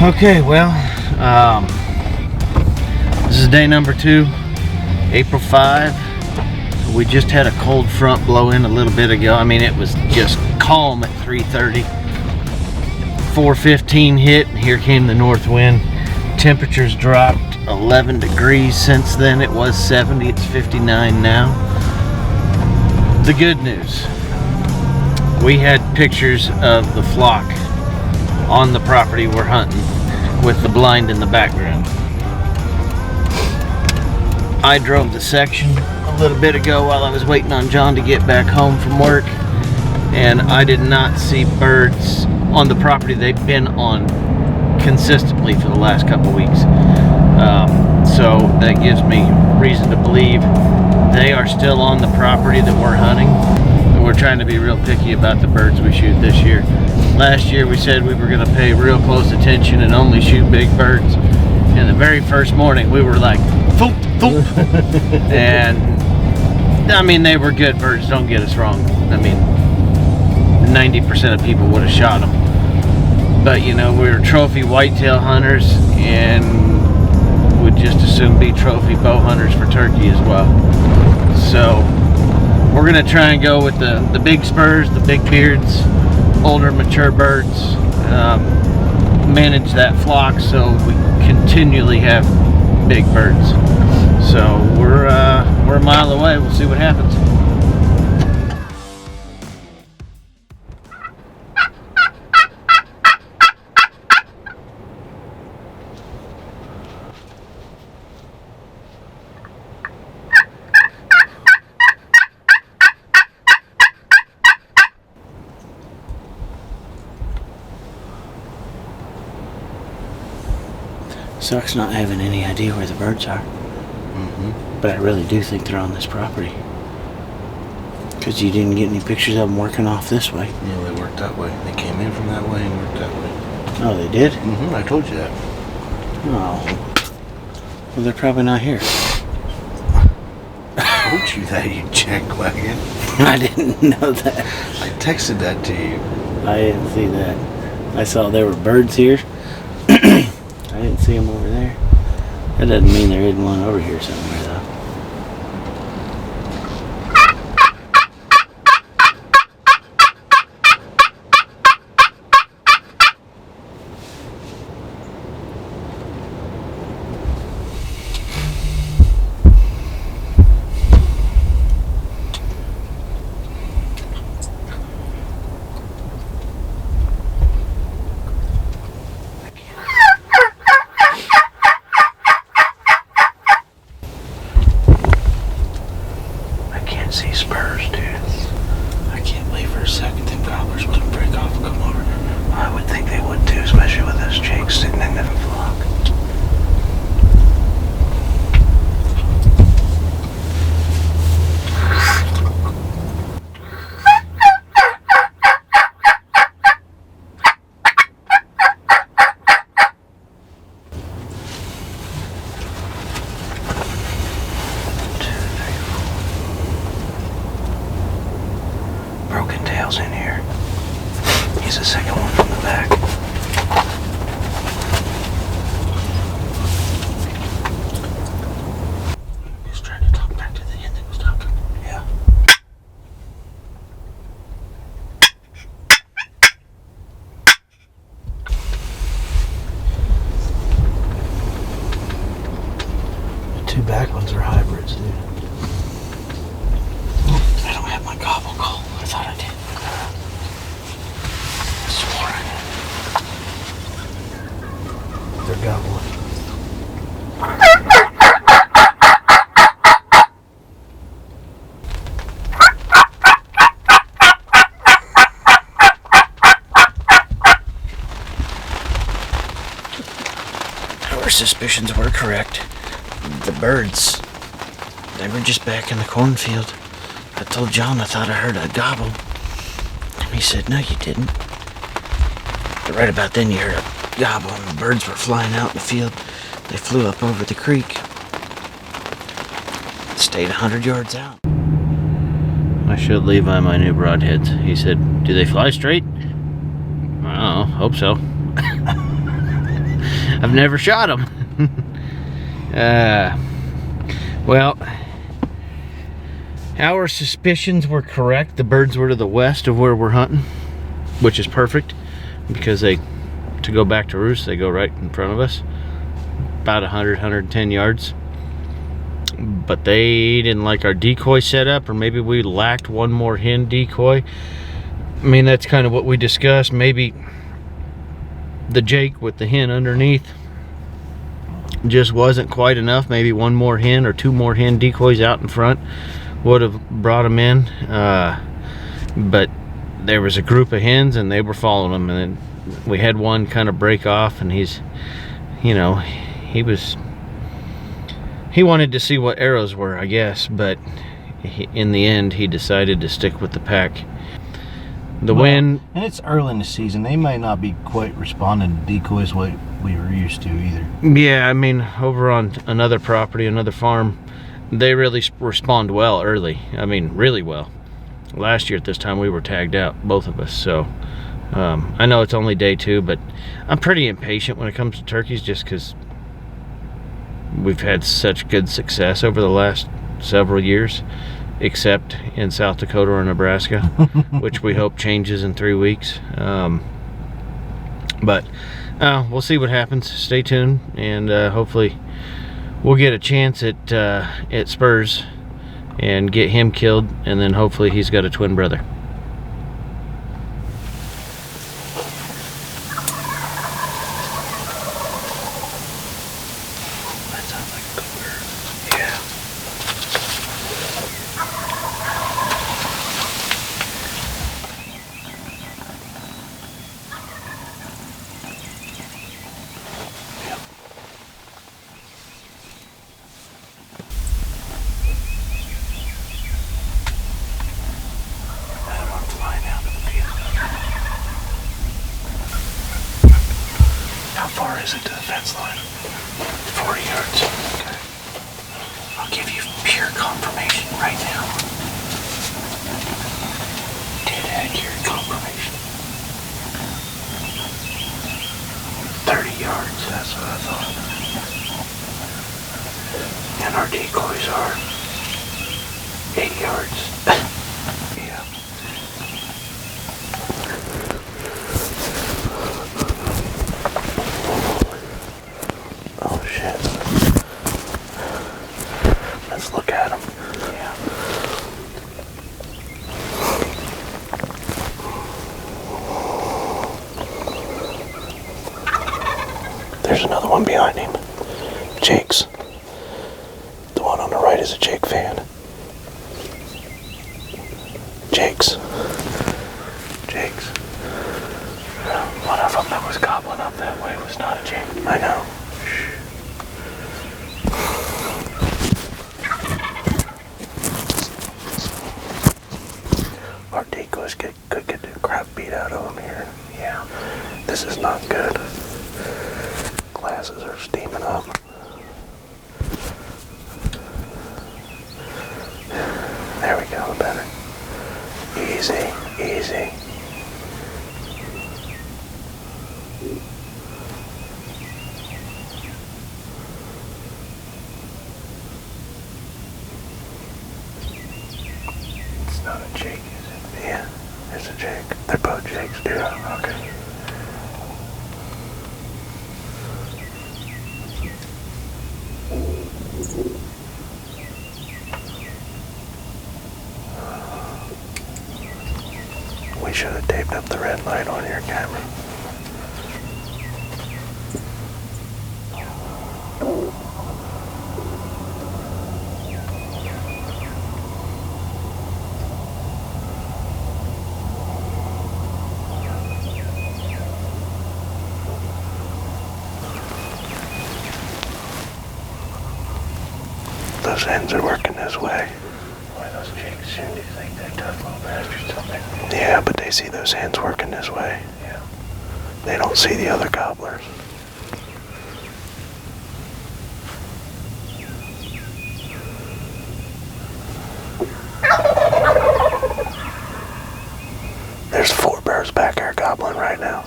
Okay, well, this is day number 2, April 5. We just had a cold front blow in a little bit ago. I mean, it was just calm at 3:30. 4:15 hit, and here came the north wind. Temperatures dropped 11 degrees since then. It was 70, it's 59 now. The good news, we had pictures of the flock on the property we're hunting with the blind in the background. I drove the section a little bit ago while I was waiting on John to get back home from work, and I did not see birds on the property they've been on consistently for the last couple weeks. So that gives me reason to believe they are still on the property that we're hunting. We're trying to be real picky about the birds we shoot this year. Last year we said we were going to pay real close attention and only shoot big birds. And the very first morning we were like, thoop, thoop. And I mean, they were good birds, don't get us wrong. I mean, 90% of people would have shot them. But you know, we're trophy whitetail hunters and would just as soon be trophy bow hunters for turkey as well. So we're gonna try and go with the big spurs, the big beards, older mature birds, manage that flock so we continually have big birds. So we're a mile away. We'll see what happens. Sucks not having any idea where the birds are. But I really do think they're on this property. Because you didn't get any pictures of them working off this way. Yeah, they worked that way. They came in from that way and worked that way. Oh, they did? I told you that. Oh. Well, they're probably not here. I told you that, you jackwagon. I didn't know that. I texted that to you. I didn't see that. I saw there were birds here. I didn't see them over there. That doesn't mean there isn't one over here somewhere, though. See spurs, dude. I can't believe for a second them gobblers wouldn't break off and come over. I would think they would too, especially with those jakes sitting in that flock. Broken tails in here. He's the second one from the back. He's trying to talk back to the end that was talking. Yeah. The two back ones are hybrids, dude. I don't have my gobble call. I thought I did. I swore I did. They're gobbling. suspicions were correct. The birds, they were just back in the cornfield. I told John I thought I heard a gobble. And he said, no, you didn't. But right about then you heard a gobble and the birds were flying out in the field. They flew up over the creek. Stayed 100 yards out. I showed Levi my new broadheads. He said, do they fly straight? I don't know, hope so. I've never shot them. Well, our suspicions were correct. The birds were to the west of where we're hunting, which is perfect because to go back to roost, they go right in front of us, about 110 yards. But they didn't like our decoy setup, or maybe we lacked one more hen decoy. I mean, that's kind of what we discussed. Maybe the Jake with the hen underneath just wasn't quite enough. Maybe one more hen or two more hen decoys out in front would have brought them in. But there was a group of hens and they were following them, and then we had one kind of break off, and he's, you know, he wanted to see what arrows were, I guess, but in the end he decided to stick with the pack. The wind, and it's early in the season, they may not be quite responding to decoys what we were used to either. Yeah, I mean, over on another property, another farm, they really respond well early. I mean, really well. Last year at this time we were tagged out, both of us. So I know it's only day 2, but I'm pretty impatient when it comes to turkeys, just because we've had such good success over the last several years, except in South Dakota or Nebraska, which we hope changes in 3 weeks. But we'll see what happens. Stay tuned, and hopefully we'll get a chance at Spurs and get him killed, and then hopefully he's got a twin brother. That sounds like a good bird. Yeah. How far is it to the fence line? 40 yards. Okay. I'll give you pure confirmation right now. Dead accurate confirmation. 30 yards, that's what I thought. And our decoys are 8 yards. Yeah. Oh shit. Let's look at them. Yeah. There's another one behind him. Jake's. The one on the right is a Jake fan. Jake's. One of them that was gobbling up that way was not a Jake. I know. Our decoys could get the crap beat out of them here. Yeah. This is not good. Glasses are steaming up. There we go, better. Easy, easy. It's not a Jake, is it? Yeah, it's a Jake. They're both Jakes, dude. Okay. We should have taped up the red light on your camera. Those hens are working this way. Why those chicks soon do you think they're tough little bastards, don't they? Yeah, but they see those hens working this way. Yeah. They don't see the other gobblers. There's 4 birds back there gobbling right now.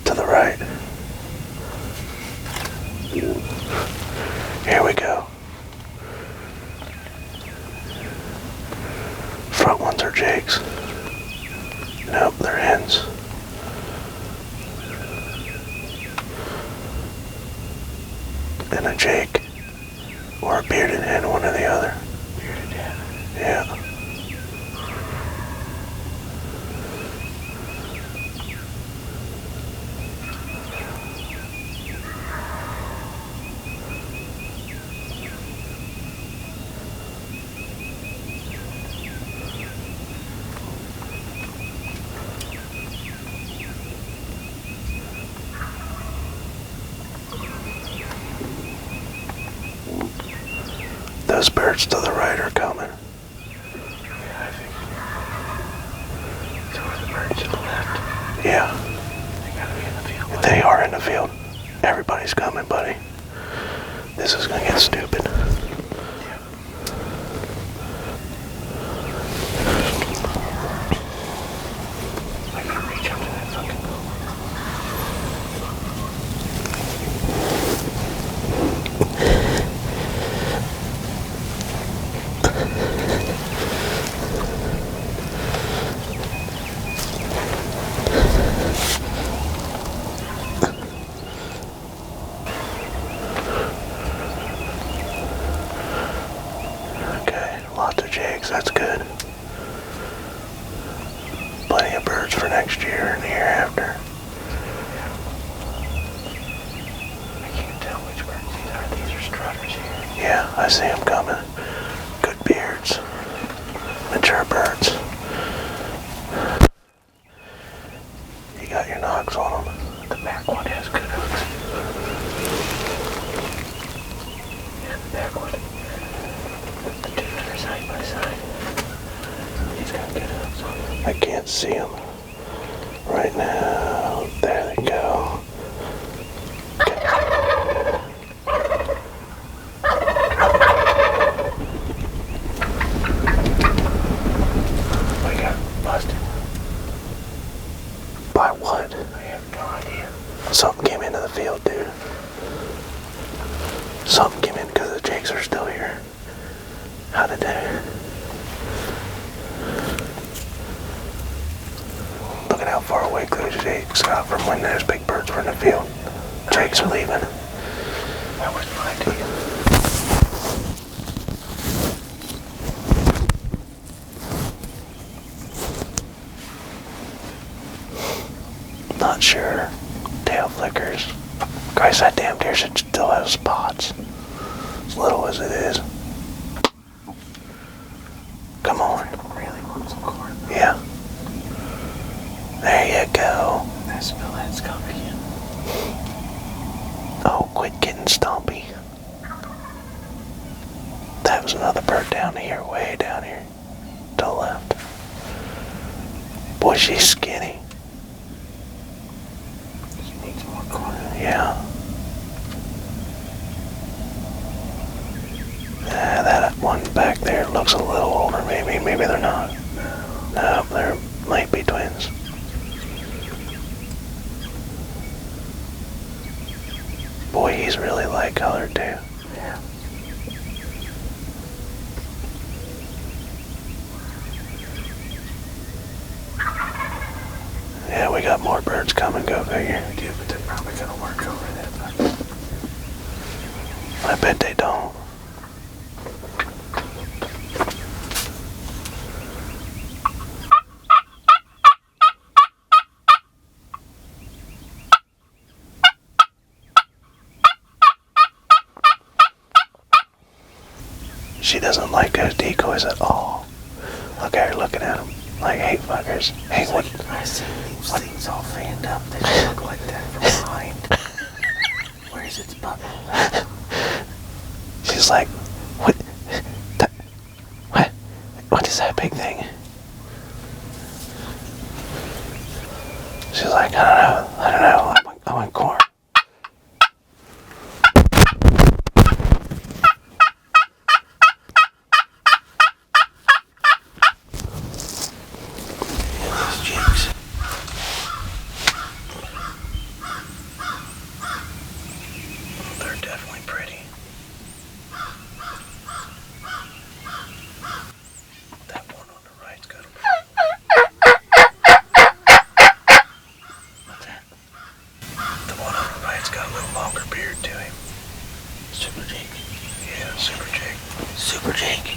To the right. Here we go. Front ones are jakes. Nope, they're hens. And a jake. Or a bearded hen, one or the other. Bearded hen. Yeah. Those birds to the right are coming. Yeah, I think. So are the birds to the left? Yeah. They gotta be in the field. They are in the field. Everybody's coming, buddy. This is gonna get stupid. I gotta reach up to that fucking goal. Okay, lots of jakes, that's good. Plenty of birds for next year and the year after. I can't tell which birds these are. These are strutters here. Yeah, I see them coming. Good beards. Mature birds. You got your knocks on them. The back one has good hooks. Yeah, the back one. The two that are side by side. He's got good hooks on him. I can't see them right now. There they go. We got busted. By what? I have no idea. Something came into the field, dude. Something came in because the jakes are still here. How did they? Look at how far away those jakes got from when those big birds were in the field. Jakes are leaving. That was my idea. Not sure. Tail flickers. Christ, that damn deer should still have spots. As little as it is. Come on. Really want some corn. Yeah. There you go. I smell that skunk again. Oh, quit getting stompy. That was another bird down here, way down here. To the left. Boy, she's skinny. She needs more corn. Yeah. That one back there looks a little older, maybe. Maybe they're not. No, they might be twins. Boy, he's really light colored too. Yeah. Yeah, we got more birds coming, go figure. We do, but they're probably gonna work over that. I bet they don't. She doesn't like those decoys at all. Look at her looking at them like, hey fuckers. Hey, what? I see these things all fanned up. They just look like that from behind. Where's its button? She's like, that big thing? She's like, I don't know. I want corn. Those jigs. They're definitely pretty. That one on the right's got a What's that? The one on the right's got a little longer beard to him. Super Jake. Yeah, Super Jake. Super Jake.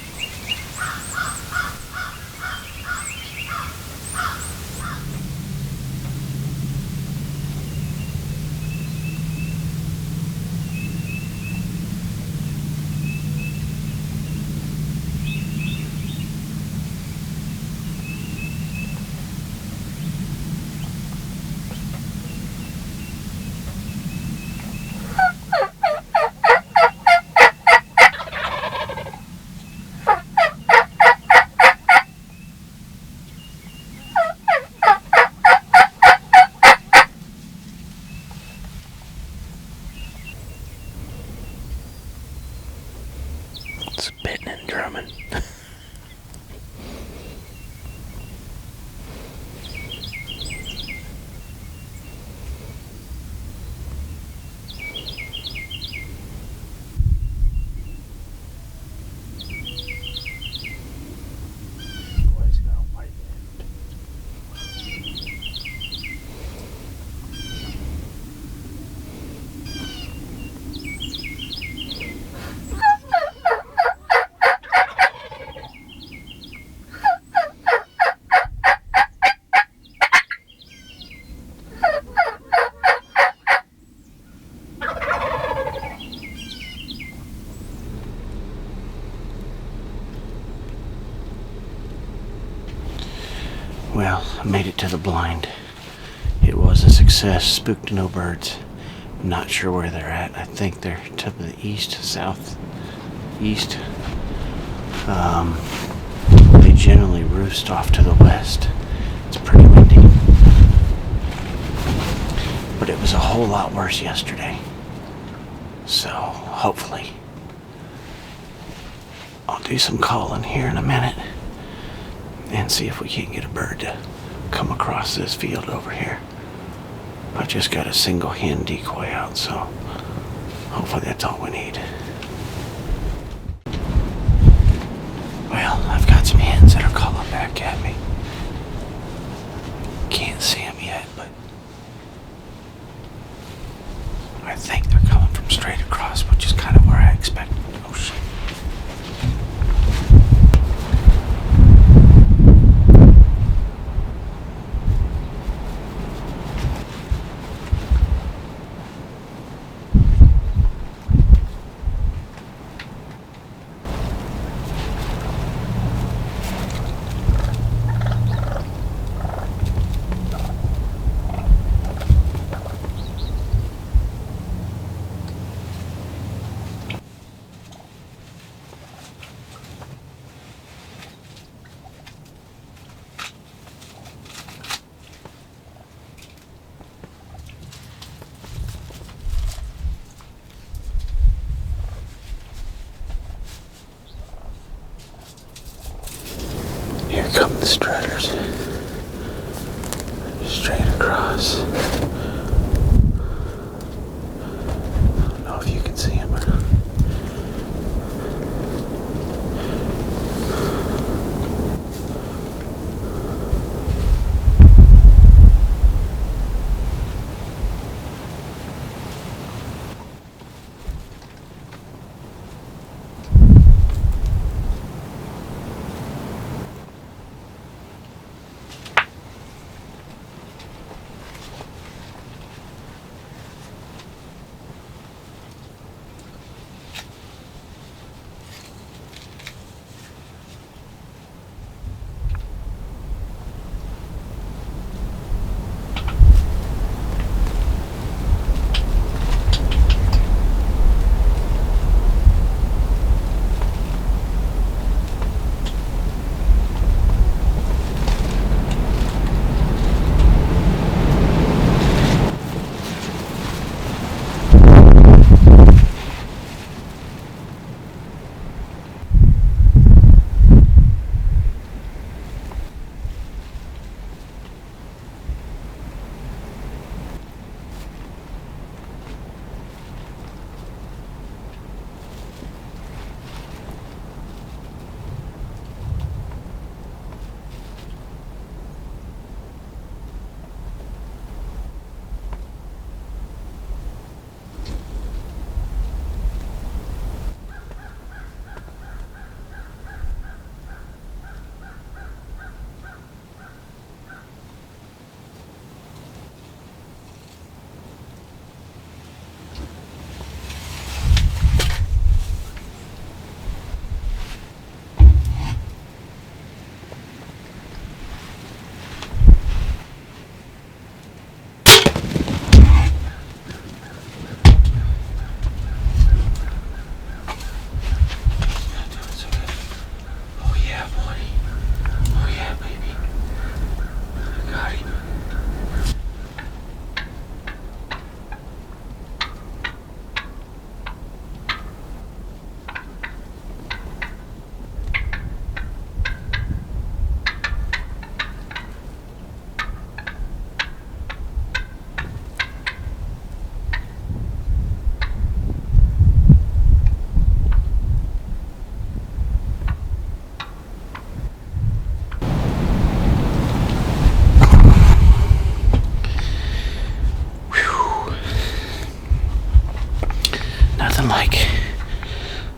Spitting and drumming. Boy's got a white head. Well, I made it to the blind. It was a success. Spooked no birds. I'm not sure where they're at. I think they're to the east, south, east. They generally roost off to the west. It's pretty windy. But it was a whole lot worse yesterday. So, hopefully, I'll do some calling here in a minute and see if we can't get a bird to come across this field over here. I've just got a single hen decoy out, so hopefully that's all we need. Well, I've got some hens that are calling back at me. Can't see them yet, but I think they're coming from straight across, which is kind of where I expected. Oh shit. Here come the strutters. Straight across. I don't know if you can see them or not.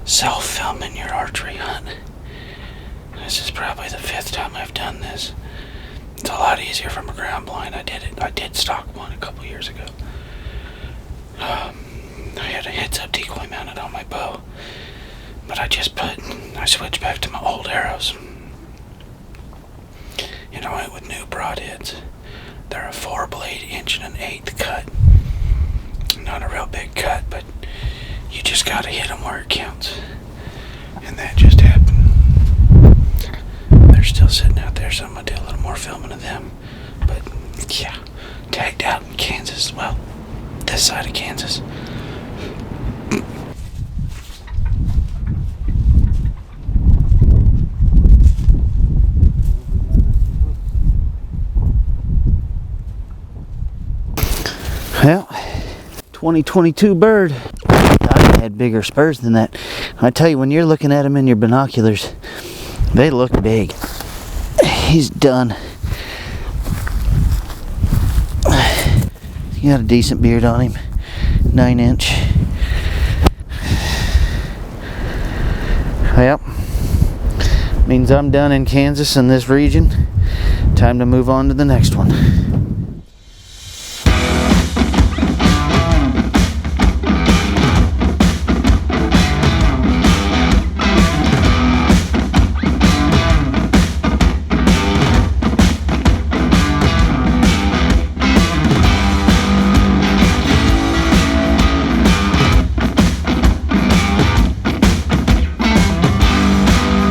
self-filming your archery hunt. This is probably the 5th time I've done this. It's a lot easier from a ground blind. I did stock one a couple years ago. I had a heads-up decoy mounted on my bow, but I switched back to my old arrows. And I went with new broadheads. They're a 4-blade 1/8" cut. Not a real big cut, but you just gotta hit them where it counts. And that just happened. They're still sitting out there, so I'm gonna do a little more filming of them. But yeah, tagged out in Kansas. Well, this side of Kansas. Well, 2022 bird. I had bigger spurs than that. I tell you, when you're looking at them in your binoculars, they look big. He's done. He got a decent beard on him. 9-inch. Well, means I'm done in Kansas in this region. Time to move on to the next one.